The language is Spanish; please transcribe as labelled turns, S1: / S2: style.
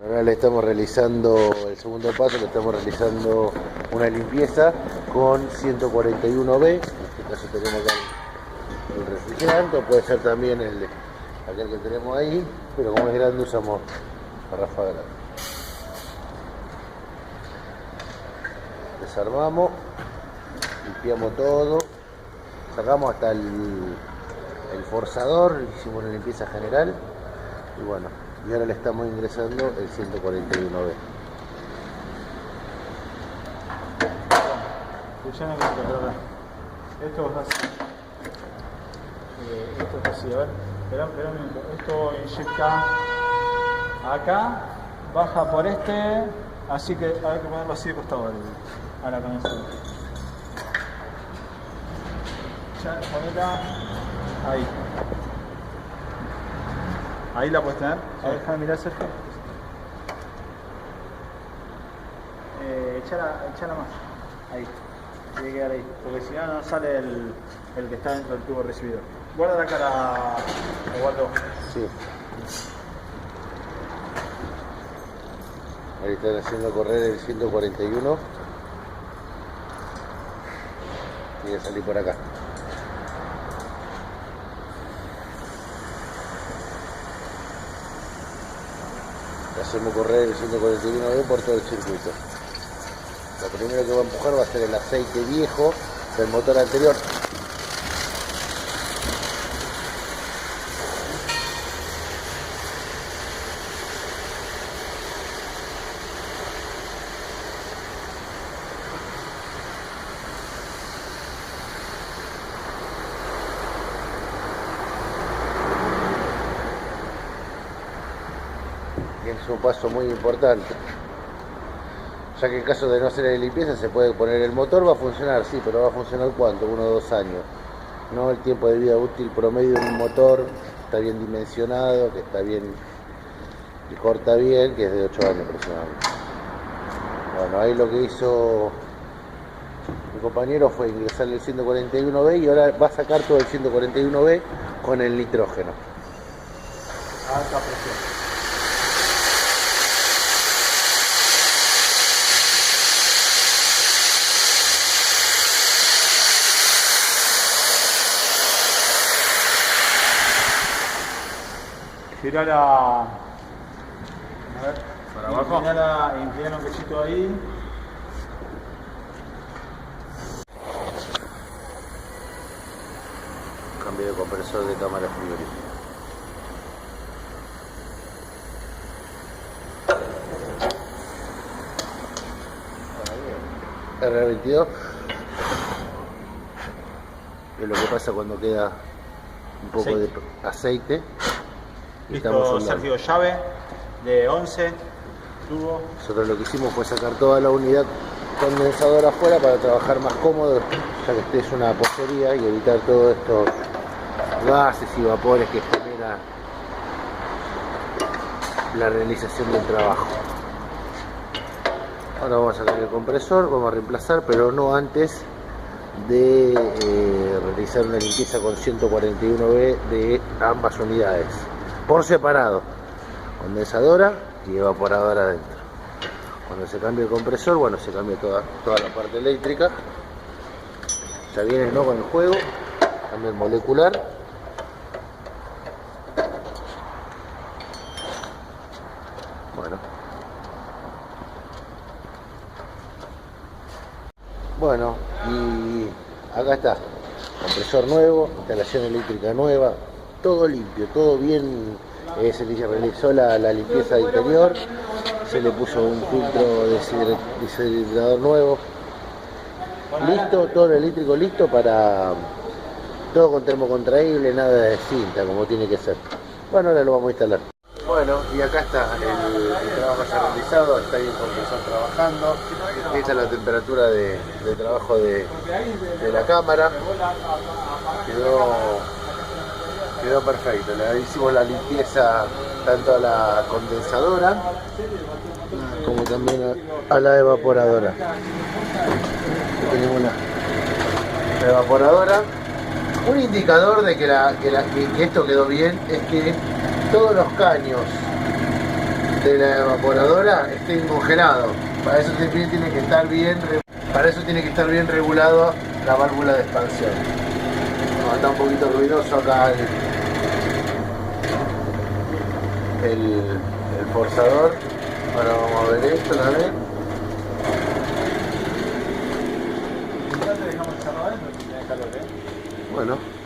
S1: Ahora le estamos realizando el segundo paso, le estamos realizando una limpieza con 141B. En este caso tenemos acá el refrigerante, o puede ser también aquel que tenemos ahí, pero como es grande usamos garrafa grande. Desarmamos, limpiamos todo, sacamos hasta el forzador, hicimos una limpieza general y bueno, y ahora le estamos ingresando el 141B.
S2: Escuchame que esto es así. Esto es así, a ver, espera un minuto. Esto inyecta acá, baja por este, así que hay que ponerlo así de costado a la cabeza. Ya, ponela ahí. Ahí la puedes tener. A ver, déjame mirar, Sergio. Echala más. Ahí. Tiene que quedar ahí. Porque si no, no sale el que está dentro del tubo recibidor. Guarda la cara, Eduardo.
S1: Sí. Ahí están haciendo correr el 141. Tiene que salir por acá. Hacemos correr el 141B por todo el circuito. Lo primero que va a empujar va a ser el aceite viejo del motor anterior. Es un paso muy importante, ya que en caso de no hacer la limpieza se puede poner el motor, va a funcionar, sí, pero va a funcionar ¿cuánto? 1 o 2 años, no el tiempo de vida útil promedio de un motor está bien dimensionado, que está bien y corta bien, que es de 8 años aproximadamente. Bueno, ahí lo que hizo mi compañero fue ingresar el 141B y ahora va a sacar todo el 141B con el nitrógeno.
S2: Alta presión. Girala. A ver.
S3: Para abajo.
S2: Inclinala un cachito ahí.
S1: Cambio de compresor de cámara frigorífica. R22 es lo que pasa cuando queda un poco de aceite.
S2: Listo, Sergio, llave de 11, tubo.
S1: Nosotros lo que hicimos fue sacar toda la unidad condensadora afuera para trabajar más cómodo, ya que este es una porquería, y evitar todos estos gases y vapores que genera la realización del trabajo. Ahora vamos a sacar el compresor, vamos a reemplazar, pero no antes de realizar una limpieza con 141B de ambas unidades, por separado, condensadora y evaporadora adentro. Cuando se cambie el compresor, bueno, se cambia toda la parte eléctrica, ya viene, ¿no?, con el juego, cambio el molecular. Bueno, y acá está, compresor nuevo, instalación eléctrica nueva, todo limpio, todo bien. Se le realizó la limpieza de interior, se le puso un filtro de deshidratador nuevo, listo, todo lo eléctrico listo para todo con termocontraíble, nada de cinta, como tiene que ser. Bueno, ahora lo vamos a instalar. Bueno, y acá está el trabajo ya realizado, está ahí el compresor trabajando, esta es la temperatura de trabajo de la cámara, quedó perfecto. Le hicimos la limpieza tanto a la condensadora como también a la evaporadora. Aquí tenemos la evaporadora. Un indicador de que esto quedó bien es que todos los caños de la evaporadora esté congelado. Para eso también tiene que estar bien, regulado la válvula de expansión. No, está un poquito ruidoso acá el forzador. Ahora vamos a ver esto también.
S2: Ya te dejamos cerrado, no tiene calor,
S1: Bueno.